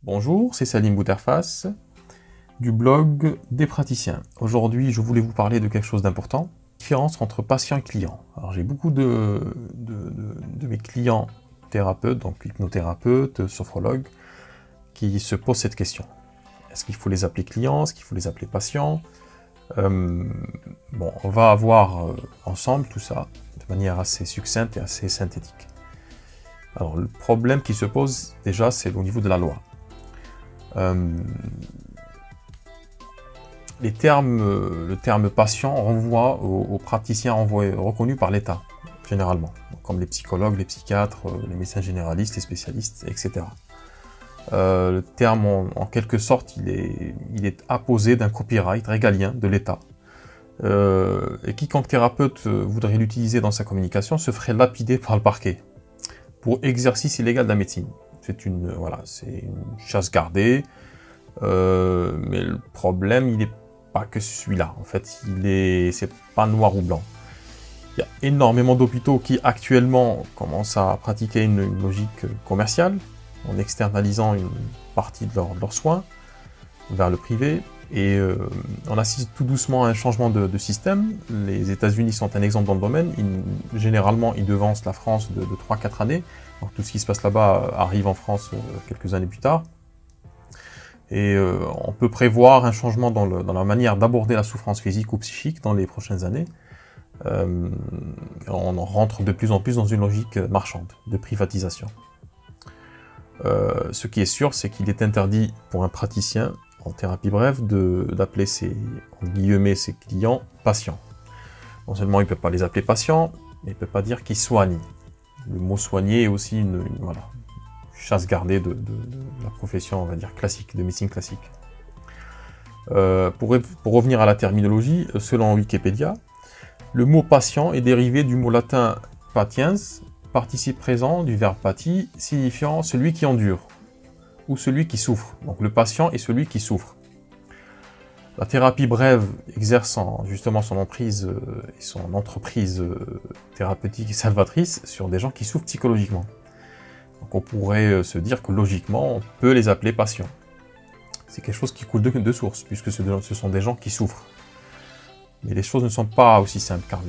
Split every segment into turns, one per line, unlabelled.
Bonjour, c'est Salim Bouterface du blog des praticiens. Aujourd'hui, je voulais vous parler de quelque chose d'important, la différence entre patient et client. Alors, j'ai beaucoup de mes clients thérapeutes, donc hypnothérapeutes, sophrologues, qui se posent cette question. Est-ce qu'il faut les appeler clients? Est-ce qu'il faut les appeler patients? Bon, on va voir ensemble tout ça de manière assez succincte et assez synthétique. Alors, le problème qui se pose déjà, c'est au niveau de la loi. Le terme patient renvoie aux praticiens reconnus par l'État, généralement, comme les psychologues, les psychiatres, les médecins généralistes, les spécialistes, etc. Le terme, en quelque sorte, il est apposé d'un copyright régalien de l'État. Et quiconque thérapeute voudrait l'utiliser dans sa communication se ferait lapider par le parquet pour exercice illégal de la médecine. C'est une chasse gardée, mais le problème, il n'est pas que celui-là. En fait, c'est pas noir ou blanc. Il y a énormément d'hôpitaux qui actuellement commencent à pratiquer une logique commerciale, en externalisant une partie de leurs soins vers le privé, et on assiste tout doucement à un changement de système. Les États-Unis sont un exemple dans le domaine. Généralement, ils devancent la France de 3-4 années. Donc, tout ce qui se passe là-bas arrive en France quelques années plus tard. Et on peut prévoir un changement dans la manière d'aborder la souffrance physique ou psychique dans les prochaines années. On rentre de plus en plus dans une logique marchande, de privatisation. Ce qui est sûr, c'est qu'il est interdit pour un praticien en thérapie brève d'appeler ses clients patients. Non seulement il ne peut pas les appeler patients, mais il ne peut pas dire qu'ils soignent. Le mot soigner est aussi une chasse gardée de la profession, on va dire, classique, de médecine classique. Pour revenir à la terminologie, selon Wikipédia, le mot patient est dérivé du mot latin patiens, participe présent du verbe pati, signifiant celui qui endure, ou celui qui souffre. Donc le patient est celui qui souffre. La thérapie brève exerce justement son emprise et son entreprise thérapeutique et salvatrice sur des gens qui souffrent psychologiquement. Donc on pourrait se dire que logiquement, on peut les appeler patients. C'est quelque chose qui coule de source, puisque ce sont des gens qui souffrent. Mais les choses ne sont pas aussi simples, car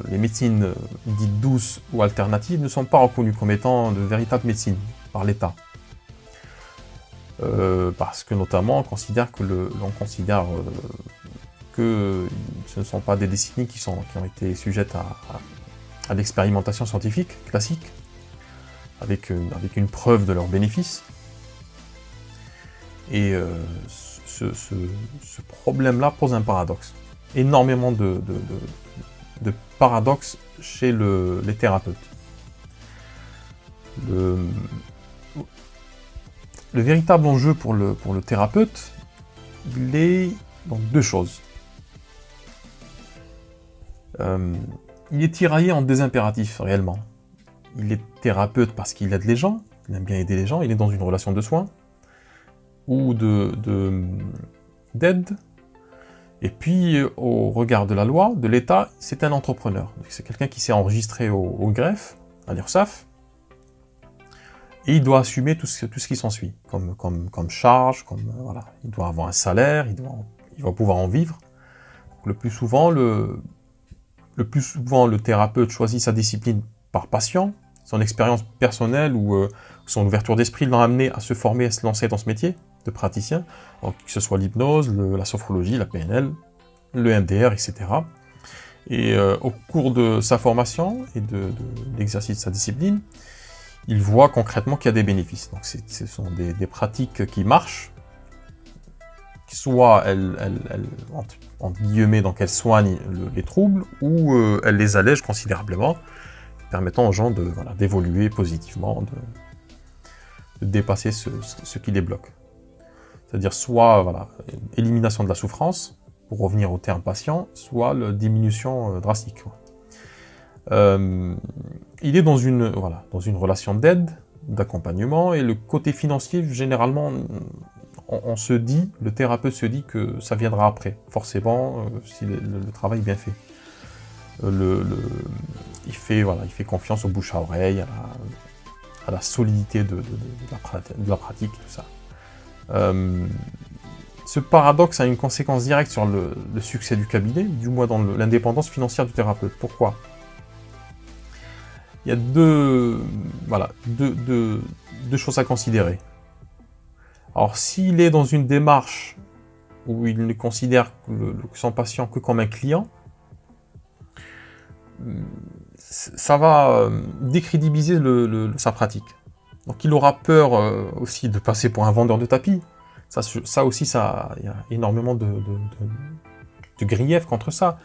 les médecines dites douces ou alternatives ne sont pas reconnues comme étant de véritables médecines par l'État. Parce que notamment, on considère que ce ne sont pas des décennies qui ont été sujettes à l'expérimentation scientifique classique, avec une preuve de leurs bénéfices. Et ce problème-là pose un paradoxe. Énormément de paradoxes chez les thérapeutes. Le véritable enjeu pour le thérapeute, il est dans deux choses. Il est tiraillé en deux impératifs, réellement. Il est thérapeute parce qu'il aide les gens, il aime bien aider les gens, il est dans une relation de soins, ou d'aide. Et puis, au regard de la loi, de l'État, c'est un entrepreneur. C'est quelqu'un qui s'est enregistré au greffe, à l'URSSAF, et il doit assumer tout ce qui s'ensuit, comme charge, voilà. Il doit avoir un salaire, il va pouvoir en vivre. Le plus souvent, le thérapeute choisit sa discipline par passion, son expérience personnelle ou son ouverture d'esprit l'ont amené à se former, à se lancer dans ce métier de praticien, donc, que ce soit l'hypnose, la sophrologie, la PNL, le MDR, etc. Et au cours de sa formation et de l'exercice de sa discipline, il voit concrètement qu'il y a des bénéfices. Donc ce sont des pratiques qui marchent, soit entre guillemets, donc elles soignent les troubles, ou elles les allègent considérablement, permettant aux gens d'évoluer positivement, de dépasser ce qui les bloque. C'est-à-dire soit élimination de la souffrance, pour revenir au terme patient, soit la diminution drastique. Il est dans une relation d'aide, d'accompagnement, et le côté financier, généralement, le thérapeute se dit que ça viendra après, forcément, si le travail est bien fait. Il fait confiance au bouche à oreille, à la solidité de la pratique, tout ça. Ce paradoxe a une conséquence directe sur le succès du cabinet, du moins dans l'indépendance financière du thérapeute. Pourquoi? Il y a deux choses à considérer. Alors, s'il est dans une démarche où il ne considère son patient que comme un client, ça va décrédibiliser sa pratique. Donc il aura peur aussi de passer pour un vendeur de tapis. Ça aussi, il y a énormément de griefs contre ça.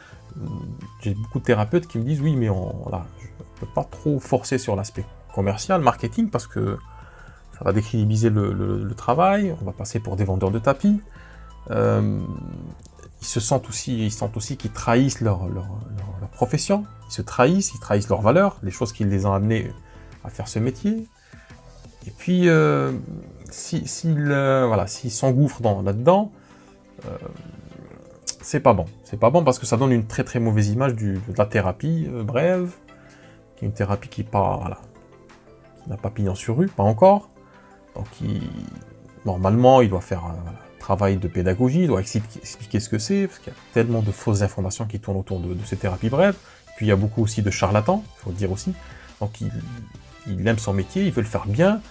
J'ai beaucoup de thérapeutes qui me disent oui, mais je ne peux pas trop forcer sur l'aspect commercial, marketing, parce que ça va décrédibiliser le travail, on va passer pour des vendeurs de tapis. Ils sentent aussi qu'ils trahissent leur profession, ils se trahissent, ils trahissent leurs valeurs, les choses qui les ont amenés à faire ce métier. Et puis, s'ils s'engouffrent là-dedans, c'est pas bon. C'est pas bon parce que ça donne une très très mauvaise image de la thérapie brève, qui est une thérapie qui n'a pas pignon sur rue, pas encore. Donc, normalement, il doit faire un travail de pédagogie, il doit expliquer ce que c'est, parce qu'il y a tellement de fausses informations qui tournent autour de ces thérapies brèves. Puis il y a beaucoup aussi de charlatans, il faut le dire aussi. Donc il aime son métier, il veut le faire bien,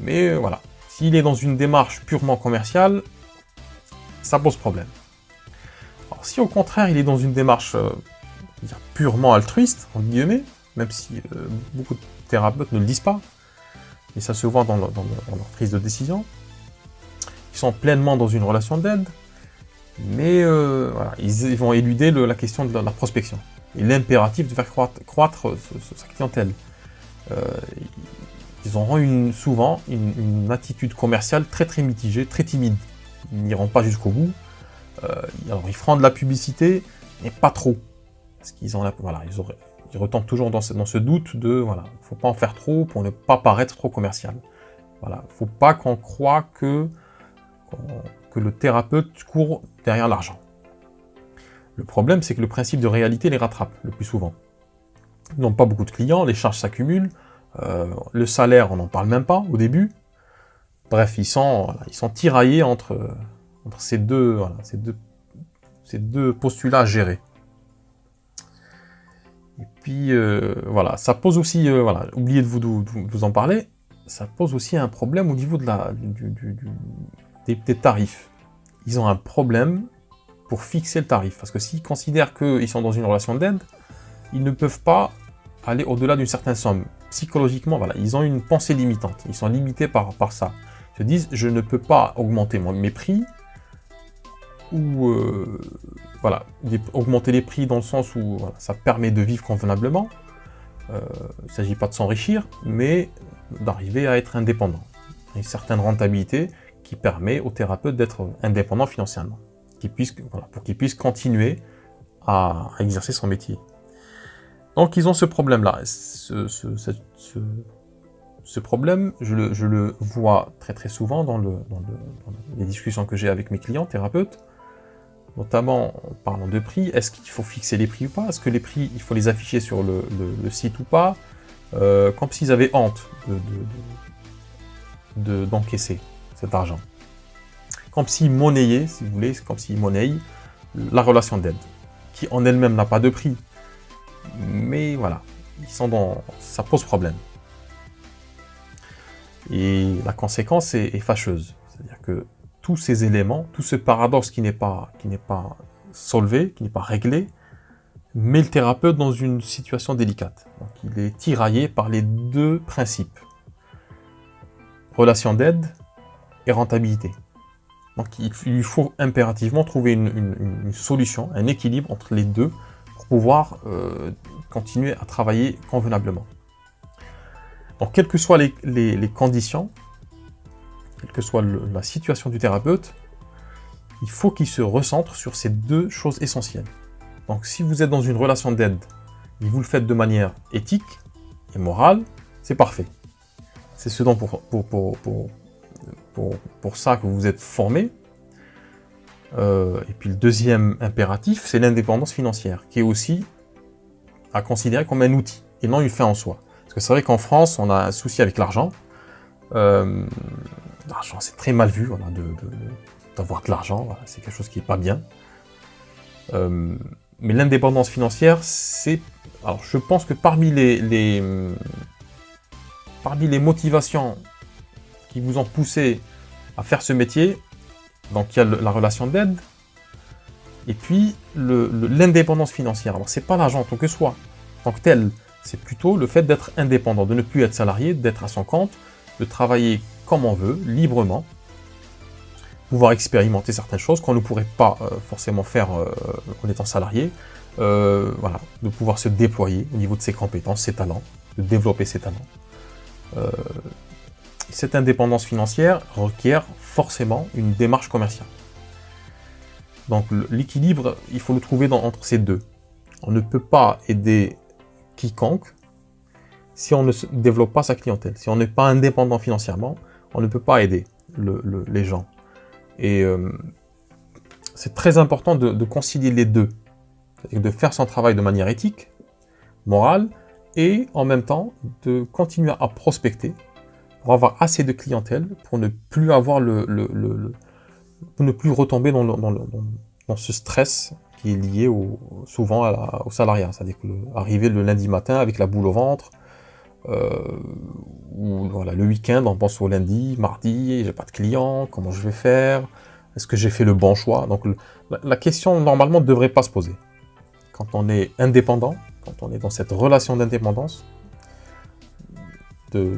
mais voilà. S'il est dans une démarche purement commerciale, ça pose problème. Alors si au contraire il est dans une démarche purement altruiste, entre guillemets, même si beaucoup de thérapeutes ne le disent pas, et ça se voit dans leur prise de décision, ils sont pleinement dans une relation d'aide, mais ils vont éluder la question de la prospection et l'impératif de faire croître sa clientèle. Ils auront souvent une attitude commerciale très très mitigée, très timide. Ils n'iront pas jusqu'au bout. Alors ils feront de la publicité, mais pas trop. Parce qu'ils ils retombent toujours dans ce doute de faut pas en faire trop pour ne pas paraître trop commercial. Voilà, faut pas qu'on croie que le thérapeute court derrière l'argent. Le problème, c'est que le principe de réalité les rattrape le plus souvent. Ils n'ont pas beaucoup de clients, les charges s'accumulent, le salaire, on n'en parle même pas au début. Bref, ils sont tiraillés entre ces deux postulats à gérer. Et puis, ça pose aussi, oubliez de vous en parler, ça pose aussi un problème au niveau des tarifs. Ils ont un problème pour fixer le tarif, parce que s'ils considèrent qu'ils sont dans une relation d'aide, ils ne peuvent pas aller au-delà d'une certaine somme. Psychologiquement, ils ont une pensée limitante, ils sont limités par ça. Ils se disent, je ne peux pas augmenter mes prix, ou augmenter les prix dans le sens où ça permet de vivre convenablement. Il ne s'agit pas de s'enrichir, mais d'arriver à être indépendant. Une certaine rentabilité qui permet au thérapeute d'être indépendant financièrement, pour qu'il puisse continuer à exercer son métier. Donc ils ont ce problème-là. Ce problème, je le vois très très souvent dans les discussions que j'ai avec mes clients thérapeutes, notamment en parlant de prix. Est-ce qu'il faut fixer les prix ou pas? Est-ce que les prix, il faut les afficher sur le site ou pas? Comme s'ils avaient honte d'encaisser cet argent. Comme s'ils monnayaient, si vous voulez, comme s'ils monnaient la relation d'aide, qui en elle-même n'a pas de prix. Mais ça pose problème. Et la conséquence est fâcheuse. C'est-à-dire que tous ces éléments, tout ce paradoxe qui n'est pas solvé, qui n'est pas réglé, met le thérapeute dans une situation délicate. Donc, il est tiraillé par les deux principes. Relation d'aide et rentabilité. Donc il lui faut impérativement trouver une solution, un équilibre entre les deux pour pouvoir continuer à travailler convenablement. Donc quelles que soient les conditions, quelle que soit la situation du thérapeute, il faut qu'il se recentre sur ces deux choses essentielles. Donc si vous êtes dans une relation d'aide et vous le faites de manière éthique et morale, c'est parfait. C'est ce dont pour ça que vous êtes formé. Et puis le deuxième impératif, c'est l'indépendance financière, qui est aussi à considérer comme un outil, et non une fin en soi. Parce que c'est vrai qu'en France, on a un souci avec l'argent. L'argent, c'est très mal vu, voilà, d'avoir de l'argent, voilà, c'est quelque chose qui n'est pas bien. Mais l'indépendance financière, c'est... Alors, je pense que parmi les motivations qui vous ont poussé à faire ce métier, donc il y a la relation d'aide, et puis l'indépendance financière. Alors, c'est pas l'argent en tant que soi, en tant que tel, c'est plutôt le fait d'être indépendant, de ne plus être salarié, d'être à son compte, de travailler comme on veut, librement, pouvoir expérimenter certaines choses qu'on ne pourrait pas forcément faire en étant salarié, voilà, de pouvoir se déployer au niveau de ses compétences, ses talents, de développer ses talents. Cette indépendance financière requiert forcément une démarche commerciale. Donc l'équilibre, il faut le trouver entre ces deux. On ne peut pas aider quiconque si on ne développe pas sa clientèle. Si on n'est pas indépendant financièrement, on ne peut pas aider les gens. Et c'est très important de concilier les deux. C'est-à-dire de faire son travail de manière éthique, morale, et en même temps de continuer à prospecter pour avoir assez de clientèle pour ne plus avoir pour ne plus retomber dans ce stress qui est lié souvent au salariat. C'est-à-dire arriver le lundi matin avec la boule au ventre, ou voilà, le week-end on pense au lundi, mardi, j'ai pas de clients, comment je vais faire, est-ce que j'ai fait le bon choix? Donc la question normalement ne devrait pas se poser. Quand on est indépendant, quand on est dans cette relation d'indépendance,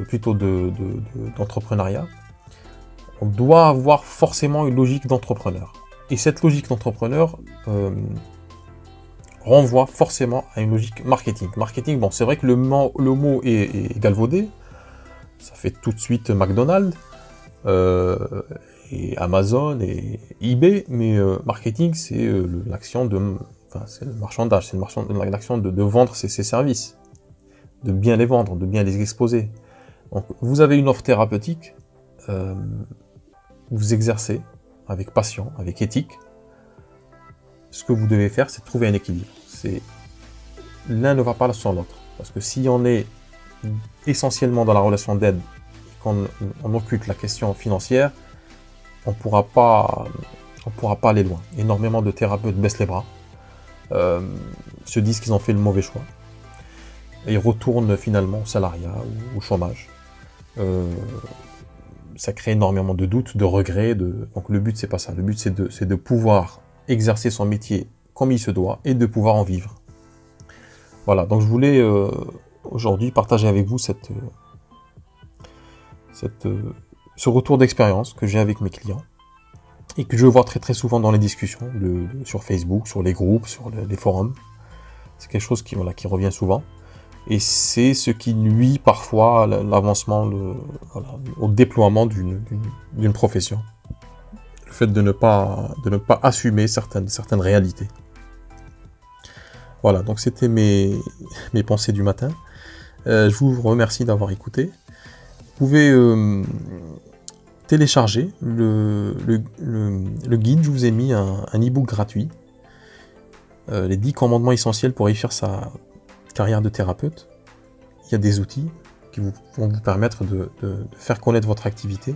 plutôt d'entrepreneuriat, on doit avoir forcément une logique d'entrepreneur. Et cette logique d'entrepreneur renvoie forcément à une logique marketing. Marketing, bon, c'est vrai que le mot est galvaudé, ça fait tout de suite McDonald's, et Amazon et eBay, mais marketing, c'est l'action c'est le marchandage, c'est l'action de vendre ses services, de bien les vendre, de bien les exposer. Donc, vous avez une offre thérapeutique, vous exercez avec passion, avec éthique. Ce que vous devez faire, c'est trouver un équilibre. L'un ne va pas sans l'autre. Parce que si on est essentiellement dans la relation d'aide, qu'on occulte la question financière, on ne pourra pas aller loin. Énormément de thérapeutes baissent les bras, se disent qu'ils ont fait le mauvais choix, et ils retournent finalement au salariat ou au chômage. Ça crée énormément de doutes, de regrets. Donc le but, c'est pas ça. Le but, c'est de pouvoir exercer son métier comme il se doit et de pouvoir en vivre. Voilà, donc je voulais aujourd'hui partager avec vous ce retour d'expérience que j'ai avec mes clients et que je vois très très souvent dans les discussions sur Facebook, sur les groupes, sur les forums. C'est quelque chose qui revient souvent. Et c'est ce qui nuit parfois à l'avancement, au déploiement d'une profession. Le fait de ne pas assumer certaines réalités. Voilà, donc c'était mes pensées du matin. Je vous remercie d'avoir écouté. Vous pouvez télécharger le guide. Je vous ai mis un e-book gratuit. Les 10 commandements essentiels pour réussir sa carrière de thérapeute. Il y a des outils qui vont vous permettre de faire connaître votre activité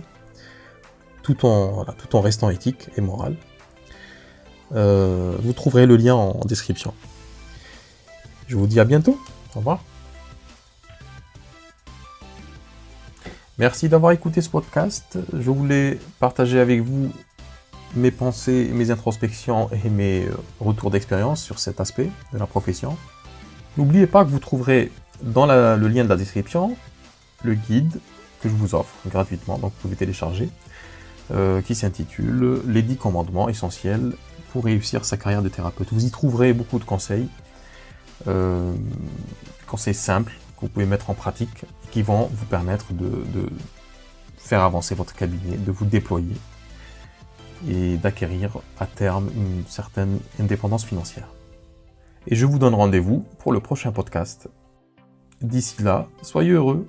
tout en restant éthique et moral. Vous trouverez le lien en description. Je vous dis à bientôt. Au revoir. Merci d'avoir écouté ce podcast. Je voulais partager avec vous mes pensées, mes introspections et mes retours d'expérience sur cet aspect de la profession. N'oubliez pas que vous trouverez dans le lien de la description le guide que je vous offre gratuitement, donc vous pouvez télécharger, qui s'intitule « Les 10 commandements essentiels pour réussir sa carrière de thérapeute ». Vous y trouverez beaucoup de conseils, conseils simples que vous pouvez mettre en pratique, qui vont vous permettre de faire avancer votre cabinet, de vous déployer et d'acquérir à terme une certaine indépendance financière. Et je vous donne rendez-vous pour le prochain podcast. D'ici là, soyez heureux